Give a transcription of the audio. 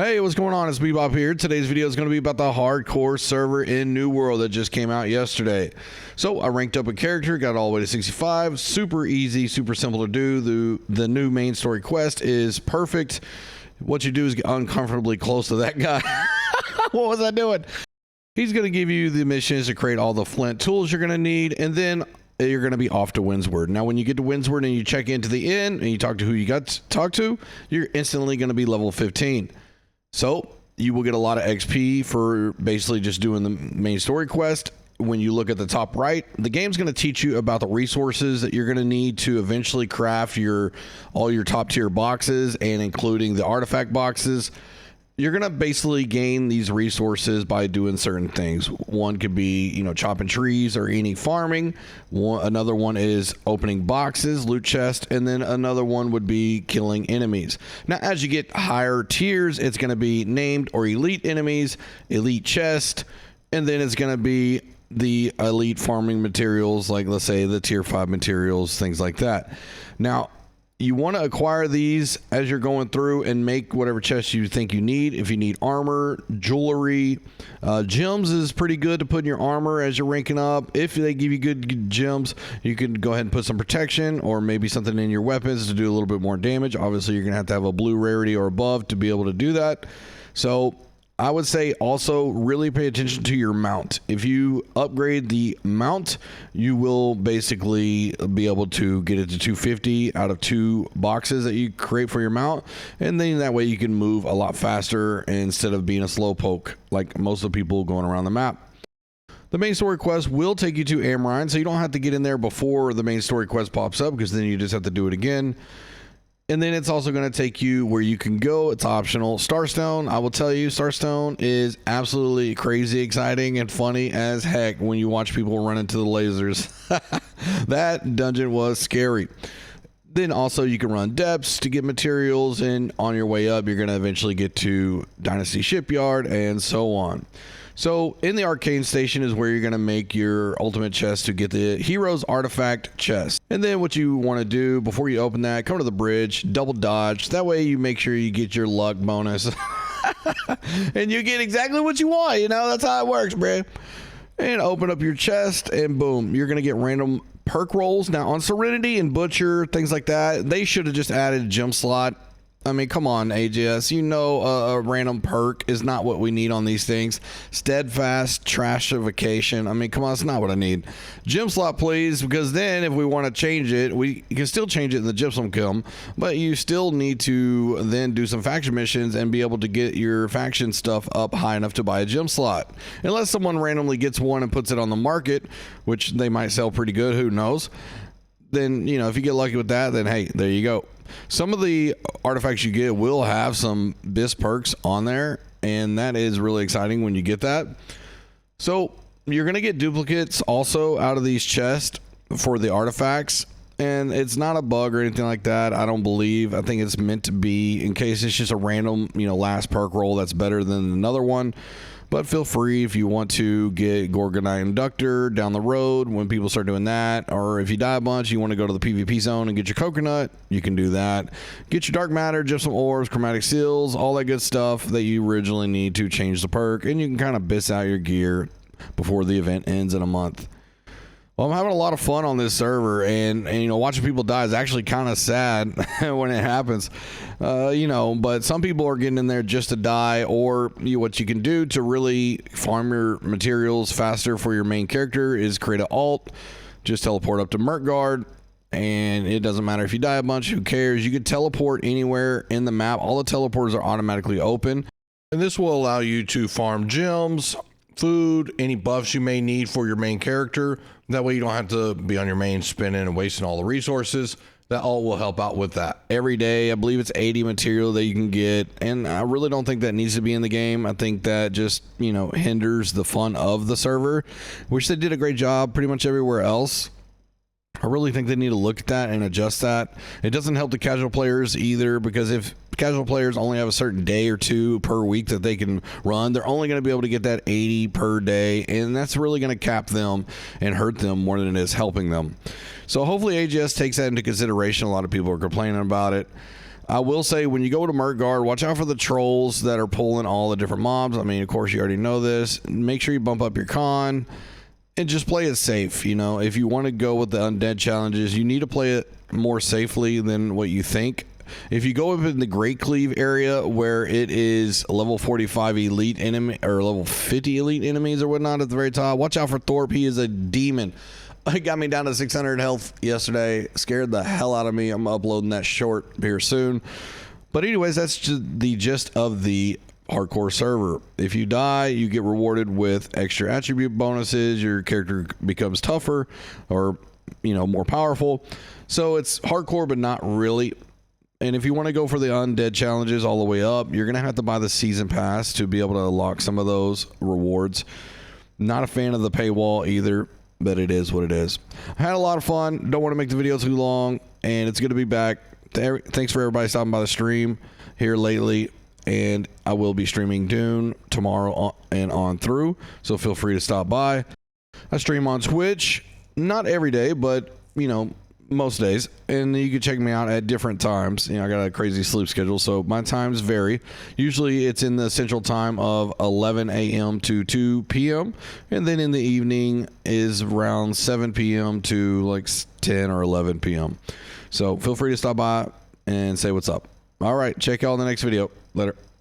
Hey, what's going on? It's Bebop here. Today's video is going to be about the hardcore server in New World that just came out yesterday. So I ranked up a character, got all the way to 65. Super easy, super simple to do. The new main story quest is perfect. What you do is get uncomfortably close to that guy. What was I doing? He's going to give you the missions to create all the flint tools you're going to need, and then you're going to be off to Windsward. Now, when you get to Windsward and you check into the inn and you talk to who you got to talk to, you're instantly going to be level 15. So you will get a lot of XP for basically just doing the main story quest. When you look at the top right, the game's going to teach you about the resources that you're going to need to eventually craft all your top tier boxes, and including the artifact boxes. You're going to basically gain these resources by doing certain things. One could be, chopping trees or any farming. Another one is opening boxes, loot chest, and then another one would be killing enemies. Now, as you get higher tiers, it's going to be named or elite enemies, elite chest, and then it's going to be the elite farming materials, like let's say the tier 5 materials, things like that. Now, you want to acquire these as you're going through and make whatever chest you think you need. If you need armor, jewelry, gems is pretty good to put in your armor as you're ranking up. If they give you good gems, you can go ahead and put some protection or maybe something in your weapons to do a little bit more damage. Obviously, you're going to have a blue rarity or above to be able to do that. So I would say also really pay attention to your mount. If you upgrade the mount, you will basically be able to get it to 250 out of 2 boxes that you create for your mount, and then that way you can move a lot faster instead of being a slowpoke like most of the people going around the map. The main story quest will take you to Amrine, so you don't have to get in there before the main story quest pops up, because then you just have to do it again. And then it's also going to take you where you can go. It's optional. Starstone, I will tell you, Starstone is absolutely crazy exciting and funny as heck when you watch people run into the lasers. That dungeon was scary. Then also you can run depths to get materials, and on your way up, you're going to eventually get to Dynasty Shipyard and so on. So in the arcane station is where you're going to make your ultimate chest to get the hero's artifact chest. And then what you want to do before you open that, come to the bridge, double dodge. That way you make sure you get your luck bonus. And you get exactly what you want. That's how it works, bro. And open up your chest and boom, you're going to get random perk rolls. Now on Serenity and Butcher, things like that, they should have just added a gem slot. I mean, come on, AJS. A random perk is not what we need on these things. Steadfast, trashification. I mean, come on, it's not what I need. Gem slot, please, because then if we want to change it, you can still change it in the gypsum kiln, but you still need to then do some faction missions and be able to get your faction stuff up high enough to buy a gem slot. Unless someone randomly gets one and puts it on the market, which they might sell pretty good, who knows. Then, if you get lucky with that, then hey, there you go. Some of the artifacts you get will have some BIS perks on there, and that is really exciting when you get that. So you're going to get duplicates also out of these chests for the artifacts, and it's not a bug or anything like that, I don't believe. I think it's meant to be in case it's just a random, last perk roll that's better than another one. But feel free if you want to get Gorgonite Inductor down the road when people start doing that. Or if you die a bunch, you want to go to the PvP zone and get your coconut, you can do that. Get your dark matter, gypsum orbs, chromatic seals, all that good stuff that you originally need to change the perk. And you can kind of BIS out your gear before the event ends in a month. Well, I'm having a lot of fun on this server, and watching people die is actually kind of sad when it happens, but some people are getting in there just to die, or what you can do to really farm your materials faster for your main character is create an alt, just teleport up to Merkgard, and it doesn't matter if you die a bunch, who cares? You can teleport anywhere in the map. All the teleporters are automatically open, and this will allow you to farm gems, food, any buffs you may need for your main character. That way you don't have to be on your main spinning and wasting all the resources. That all will help out with that. Every day, I believe it's 80 material that you can get, and I really don't think that needs to be in the game. I think that just, hinders the fun of the server, which they did a great job pretty much everywhere else. I really think they need to look at that and adjust that. It doesn't help the casual players either, because if casual players only have a certain day or two per week that they can run, they're only going to be able to get that 80 per day, and that's really going to cap them and hurt them more than it is helping them. So hopefully AGS takes that into consideration. A lot of people are complaining about it. I will say, when you go to Murkgard, watch out for the trolls that are pulling all the different mobs. I mean, of course, you already know this. Make sure you bump up your con and just play it safe. You know, if you want to go with the undead challenges, you need to play it more safely than what you think. If you go up in the Great Cleave area where it is level 45 elite enemy or level 50 elite enemies or whatnot at the very top, watch out for Thorpe. He is a demon. It got me down to 600 health yesterday. Scared the hell out of me. I'm uploading that short here soon. But anyways, that's just the gist of the hardcore server. If you die, you get rewarded with extra attribute bonuses. Your character becomes tougher or, you know, more powerful. So it's hardcore, but not really. And if you want to go for the undead challenges all the way up, you're going to have to buy the season pass to be able to unlock some of those rewards. Not a fan of the paywall either, but it is what it is. I had a lot of fun. Don't want to make the video too long, and it's good to be back. Thanks for everybody stopping by the stream here lately, and I will be streaming Dune tomorrow and on through, so feel free to stop by. I stream on Twitch, not every day, but, you know, most days, and you can check me out at different times. You know, I got a crazy sleep schedule, so my times vary. Usually it's in the central time of 11 a.m. to 2 p.m. and then in the evening is around 7 p.m. to like 10 or 11 p.m. So feel free to stop by and say what's up. All right, check y'all in the next video. Later.